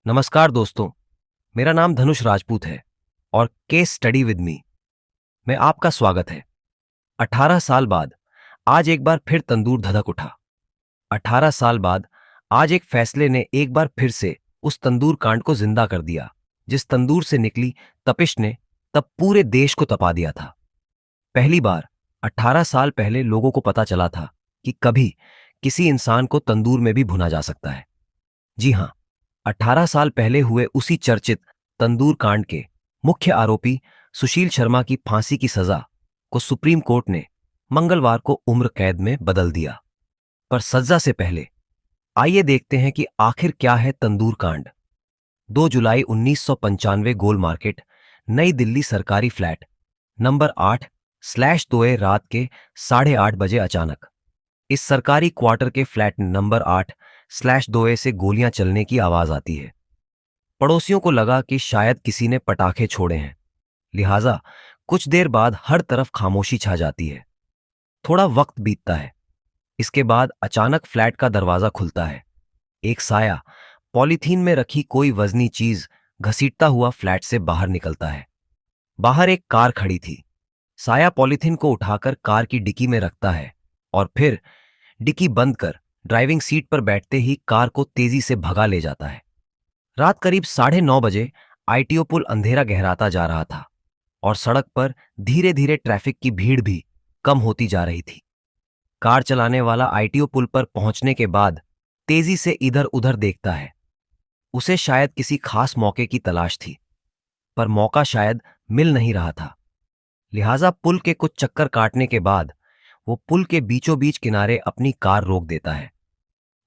नमस्कार दोस्तों। मेरा नाम धनुष राजपूत है और केस स्टडी विद मी में आपका स्वागत है। 18 साल बाद आज एक बार फिर तंदूर धधक उठा। 18 साल बाद आज एक फैसले ने एक बार फिर से उस तंदूर कांड को जिंदा कर दिया जिस तंदूर से निकली तपिश ने तब पूरे देश को तपा दिया था। पहली बार 18 साल पहले लोगों को पता चला था कि कभी किसी इंसान को तंदूर में भी भुना जा सकता है। जी हां, 18 साल पहले हुए उसी चर्चित तंदूर कांड के मुख्य आरोपी सुशील शर्मा की फांसी की सजा को सुप्रीम कोर्ट ने मंगलवार को उम्र कैद में बदल दिया। पर सजा से पहले आइए देखते हैं कि आखिर क्या है तंदूर कांड। 2 जुलाई 1995 गोल मार्केट, नई दिल्ली, सरकारी फ्लैट नंबर 8/2 रात के 8:30 बजे अचानक इस सरकारी क्वार्टर के फ्लैट नंबर 8/2 से गोलियां चलने की आवाज आती है। पड़ोसियों को लगा कि शायद किसी ने पटाखे छोड़े हैं, लिहाजा कुछ देर बाद हर तरफ खामोशी छा जाती है। थोड़ा वक्त बीतता है। इसके बाद अचानक फ्लैट का दरवाजा खुलता है। एक साया पॉलीथीन में रखी कोई वजनी चीज घसीटता हुआ फ्लैट से बाहर निकलता है। बाहर एक कार खड़ी थी। साया पॉलीथीन को उठाकर कार की डिक्की में रखता है और फिर डिक्की बंद कर ड्राइविंग सीट पर बैठते ही कार को तेजी से भगा ले जाता है। रात करीब 9:30 बजे आईटीओ पुल अंधेरा गहराता जा रहा था और सड़क पर धीरे धीरे ट्रैफिक की भीड़ भी कम होती जा रही थी। कार चलाने वाला आईटीओ पुल पर पहुंचने के बाद तेजी से इधर उधर देखता है। उसे शायद किसी खास मौके की तलाश थी, पर मौका शायद मिल नहीं रहा था। लिहाजा पुल के कुछ चक्कर काटने के बाद वो पुल के बीचों बीच किनारे अपनी कार रोक देता है।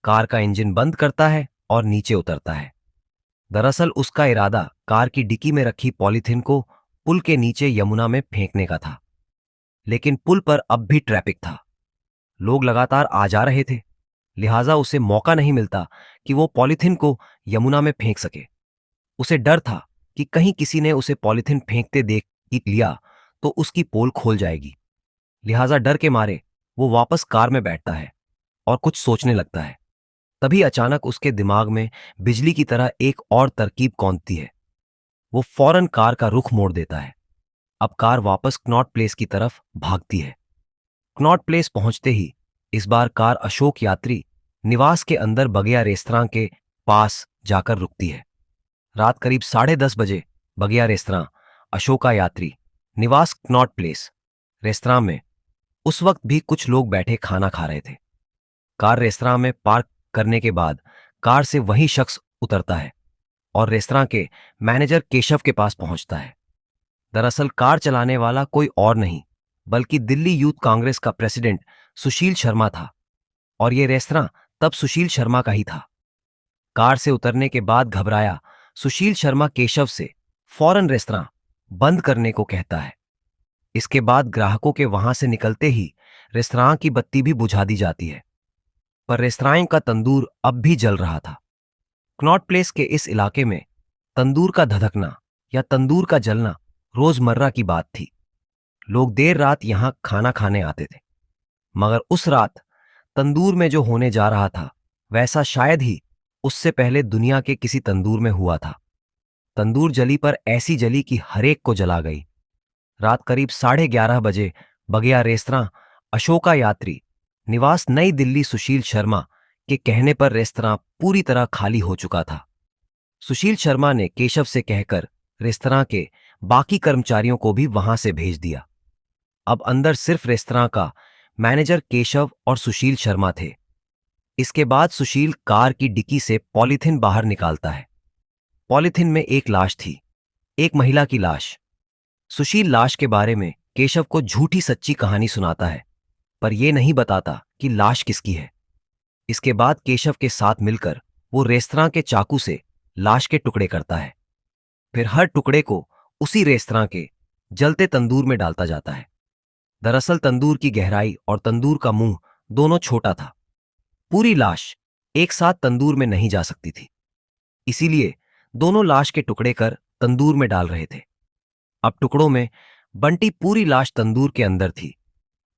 कार का इंजन बंद करता है और नीचे उतरता है। दरअसल उसका इरादा कार की डिक्की में रखी पॉलीथिन को पुल के नीचे यमुना में फेंकने का था, लेकिन पुल पर अब भी ट्रैफिक था। लोग लगातार आ जा रहे थे, लिहाजा उसे मौका नहीं मिलता कि वो पॉलीथिन को यमुना में फेंक सके। उसे डर था कि कहीं किसी ने उसे पॉलीथिन फेंकते देख लिया तो उसकी पोल खोल जाएगी। लिहाजा डर के मारे वो वापस कार में बैठता है और कुछ सोचने लगता है। तभी अचानक उसके दिमाग में बिजली की तरह एक और तरकीब कौंधती है। वो फौरन कार का रुख मोड़ देता है। अब कार वापस कनॉट प्लेस की तरफ भागती है। कनॉट प्लेस पहुंचते ही इस बार कार अशोक यात्री निवास के अंदर बगिया रेस्तरां के पास जाकर रुकती है। रात करीब 10:30 बजे बगिया रेस्तरां, अशोका यात्री निवास, कनॉट प्लेस रेस्तरां में उस वक्त भी कुछ लोग बैठे खाना खा रहे थे। कार रेस्तरां में पार्क करने के बाद कार से वही शख्स उतरता है और रेस्तरां के मैनेजर केशव के पास पहुंचता है। दरअसल कार चलाने वाला कोई और नहीं बल्कि दिल्ली यूथ कांग्रेस का प्रेसिडेंट सुशील शर्मा था और यह रेस्तरां तब सुशील शर्मा का ही था। कार से उतरने के बाद घबराया सुशील शर्मा केशव से फौरन रेस्तरां बंद करने को कहता है। इसके बाद ग्राहकों के वहां से निकलते ही रेस्तरां की बत्ती भी बुझा दी जाती है, पर रेस्तरां का तंदूर अब भी जल रहा था। कनॉट प्लेस के इस इलाके में तंदूर का धधकना या तंदूर का जलना रोजमर्रा की बात थी। लोग देर रात यहां खाना खाने आते थे, मगर उस रात तंदूर में जो होने जा रहा था वैसा शायद ही उससे पहले दुनिया के किसी तंदूर में हुआ था। तंदूर जली पर ऐसी जली कि हरेक को जला गई। रात करीब 11:30 बजे बगिया रेस्तरां, अशोका यात्री निवास, नई दिल्ली, सुशील शर्मा के कहने पर रेस्तरां पूरी तरह खाली हो चुका था। सुशील शर्मा ने केशव से कहकर रेस्तरां के बाकी कर्मचारियों को भी वहां से भेज दिया। अब अंदर सिर्फ रेस्तरां का मैनेजर केशव और सुशील शर्मा थे। इसके बाद सुशील कार की डिक्की से पॉलीथिन बाहर निकालता है। पॉलीथिन में एक लाश थी, एक महिला की लाश। सुशील लाश के बारे में केशव को झूठी सच्ची कहानी सुनाता है, पर यह नहीं बताता कि लाश किसकी है। इसके बाद केशव के साथ मिलकर वो रेस्तरां के चाकू से लाश के टुकड़े करता है। फिर हर टुकड़े को उसी रेस्तरां के जलते तंदूर में डालता जाता है। दरअसल तंदूर की गहराई और तंदूर का मुंह दोनों छोटा था। पूरी लाश एक साथ तंदूर में नहीं जा सकती थी, इसीलिए दोनों लाश के टुकड़े कर तंदूर में डाल रहे थे। अब टुकड़ों में बंटी पूरी लाश तंदूर के अंदर थी,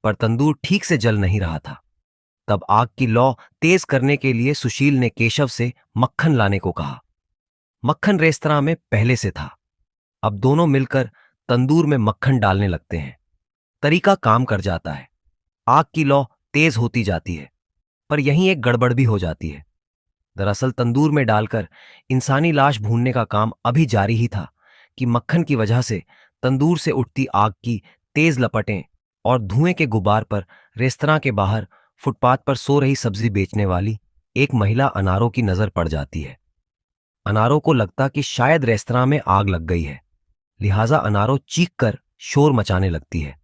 पर तंदूर ठीक से जल नहीं रहा था। तब आग की लौ तेज करने के लिए सुशील ने केशव से मक्खन लाने को कहा। मक्खन रेस्तरां में पहले से था। अब दोनों मिलकर तंदूर में मक्खन डालने लगते हैं। तरीका काम कर जाता है। आग की लौ तेज होती जाती है, पर यहीं एक गड़बड़ भी हो जाती है। दरअसल तंदूर में डालकर इंसानी लाश भूनने का काम अभी जारी ही था कि मक्खन की वजह से तंदूर से उठती आग की तेज लपटें और धुएं के गुबार पर रेस्तरां के बाहर फुटपाथ पर सो रही सब्जी बेचने वाली एक महिला अनारों की नजर पड़ जाती है। अनारों को लगता कि शायद रेस्तरां में आग लग गई है, लिहाजा अनारों चीख कर शोर मचाने लगती है।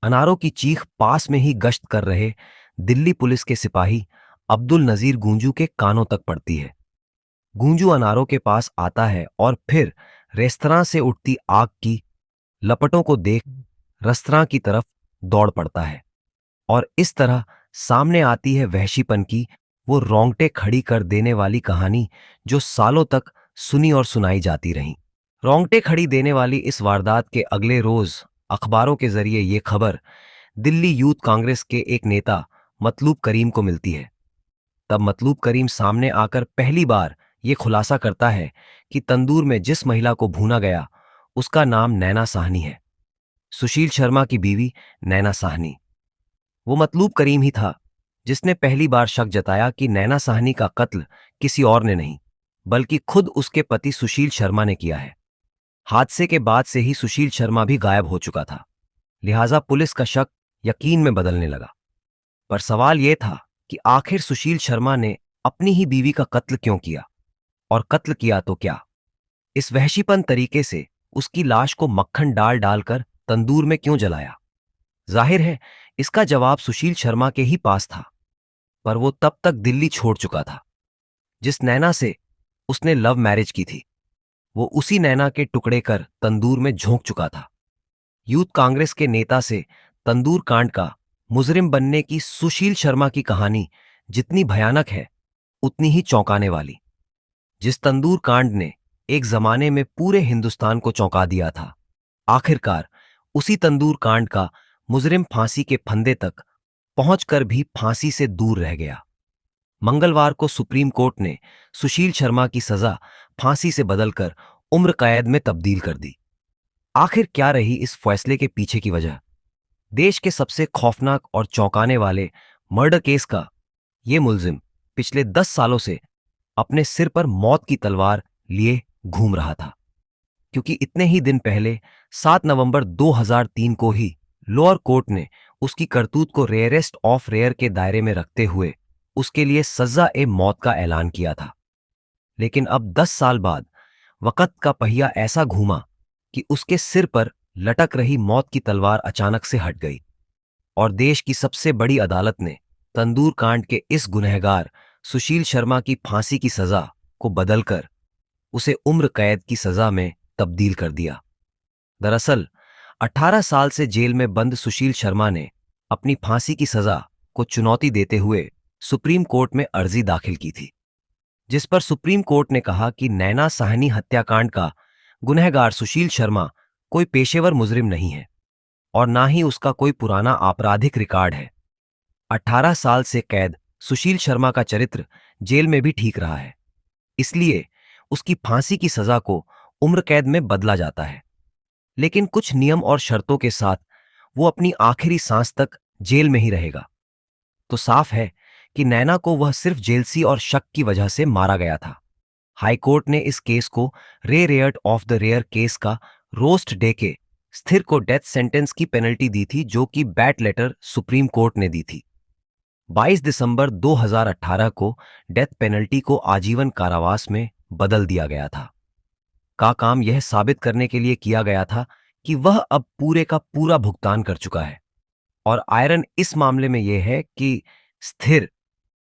अनारों की चीख पास में ही गश्त कर रहे दिल्ली पुलिस के सिपाही अब्दुल नजीर गूंजू के कानों तक पड़ती है। गूंजू अनारों के पास आता है और फिर रेस्तरां से उठती आग की लपटों को देख रेस्तरां की तरफ दौड़ पड़ता है। और इस तरह सामने आती है वहशीपन की वो रोंगटे खड़ी कर देने वाली कहानी जो सालों तक सुनी और सुनाई जाती रही। रोंगटे खड़ी देने वाली इस वारदात के अगले रोज अखबारों के जरिए ये खबर दिल्ली यूथ कांग्रेस के एक नेता मतलूब करीम को मिलती है। तब मतलूब करीम सामने आकर पहली बार ये खुलासा करता है कि तंदूर में जिस महिला को भूना गया उसका नाम नैना साहनी है, सुशील शर्मा की बीवी नैना साहनी। वो मतलूब करीम ही था जिसने पहली बार शक जताया कि नैना साहनी का कत्ल किसी और ने नहीं बल्कि खुद उसके पति सुशील शर्मा ने किया है। हादसे के बाद से ही सुशील शर्मा भी गायब हो चुका था, लिहाजा पुलिस का शक यकीन में बदलने लगा। पर सवाल यह था कि आखिर सुशील शर्मा ने अपनी ही बीवी का कत्ल क्यों किया, और कत्ल किया तो क्या, इस वहशीपन तरीके से उसकी लाश को मक्खन डाल डालकर तंदूर में क्यों जलाया। जाहिर है इसका जवाब सुशील शर्मा के ही पास था, पर वो तब तक दिल्ली छोड़ चुका था। जिस नैना से उसने लव मैरिज की थी वो उसी नैना के टुकड़े कर तंदूर में झोंक चुका था। यूथ कांग्रेस के नेता से तंदूर कांड का मुजरिम बनने की सुशील शर्मा की कहानी जितनी भयानक है उतनी ही चौंकाने वाली। जिस तंदूर कांड ने एक जमाने में पूरे हिंदुस्तान को चौंका दिया था, आखिरकार उसी तंदूर कांड का मुजरिम फांसी के फंदे तक पहुंचकर भी फांसी से दूर रह गया। मंगलवार को सुप्रीम कोर्ट ने सुशील शर्मा की सजा फांसी से बदलकर उम्र कैद में तब्दील कर दी। आखिर क्या रही इस फैसले के पीछे की वजह? देश के सबसे खौफनाक और चौंकाने वाले मर्डर केस का ये मुल्जिम पिछले 10 सालों से अपने सिर पर मौत की तलवार लिए घूम रहा था, क्योंकि इतने ही दिन पहले 7 नवंबर 2003 को ही लोअर कोर्ट ने उसकी करतूत को रेयरेस्ट ऑफ रेयर के दायरे में रखते हुए उसके लिए सजा ए मौत का ऐलान किया था। लेकिन अब 10 साल बाद वक्त का पहिया ऐसा घूमा कि उसके सिर पर लटक रही मौत की तलवार अचानक से हट गई और देश की सबसे बड़ी अदालत ने तंदूर कांड के इस गुनहगार सुशील शर्मा की फांसी की सजा को बदलकर उसे उम्र कैद की सजा में तब्दील कर दिया। दरअसल 18 साल से जेल में बंद सुशील शर्मा ने अपनी फांसी की सजा को चुनौती देते हुए सुप्रीम कोर्ट में अर्जी दाखिल की थी, जिस पर सुप्रीम कोर्ट ने कहा कि नैना साहनी हत्याकांड का गुनहगार सुशील शर्मा कोई पेशेवर मुजरिम नहीं है और ना ही उसका कोई पुराना आपराधिक रिकॉर्ड है। 18 साल से कैद सुशील शर्मा का चरित्र जेल में भी ठीक रहा है, इसलिए उसकी फांसी की सजा को उम्र कैद में बदला जाता है। लेकिन कुछ नियम और शर्तों के साथ वो अपनी आखिरी सांस तक जेल में ही रहेगा। तो साफ है कि नैना को वह सिर्फ जेलसी और शक की वजह से मारा गया था। हाईकोर्ट ने इस केस को रे rarest of the rare case का रोस्ट डे के स्थिर को डेथ सेंटेंस की पेनल्टी दी थी, जो कि बैट लेटर सुप्रीम कोर्ट ने दी थी। 22 दिसंबर 2018 को डेथ पेनल्टी को आजीवन कारावास में बदल दिया गया था। का काम यह साबित करने के लिए किया गया था कि वह अब पूरे का पूरा भुगतान कर चुका है। और आयरन इस मामले में यह है कि स्थिर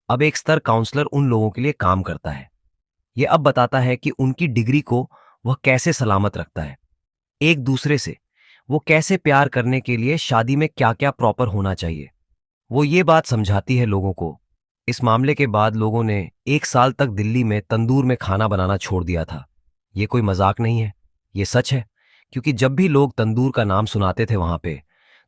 अब एक स्तर काउंसलर उन लोगों के लिए काम करता है। यह अब बताता है कि उनकी डिग्री को वह कैसे सलामत रखता है, एक दूसरे से वो कैसे प्यार करने के लिए शादी में क्या क्या प्रॉपर होना चाहिए। वो ये बात समझाती है लोगों को। इस मामले के बाद लोगों ने 1 साल तक दिल्ली में तंदूर में खाना बनाना छोड़ दिया था। ये कोई मजाक नहीं है, ये सच है, क्योंकि जब भी लोग तंदूर का नाम सुनाते थे वहां पे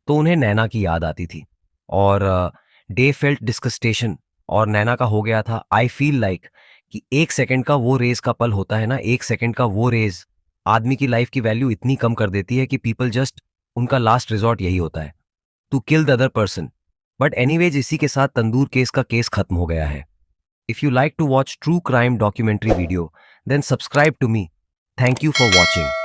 तो उन्हें नैना की याद आती थी। और डे फेल्ट डिस्कस्टेशन और नैना का हो गया था आई फील लाइक कि 1 सेकंड का वो रेज का पल होता है ना, 1 सेकंड का वो रेज आदमी की लाइफ की वैल्यू इतनी कम कर देती है कि पीपल जस्ट उनका लास्ट रिजॉर्ट यही होता है, to kill the other person. But anyways, इसी के साथ तंदूर केस का केस खत्म हो गया है। If you like to watch true crime documentary video, then subscribe to me. Thank you for watching.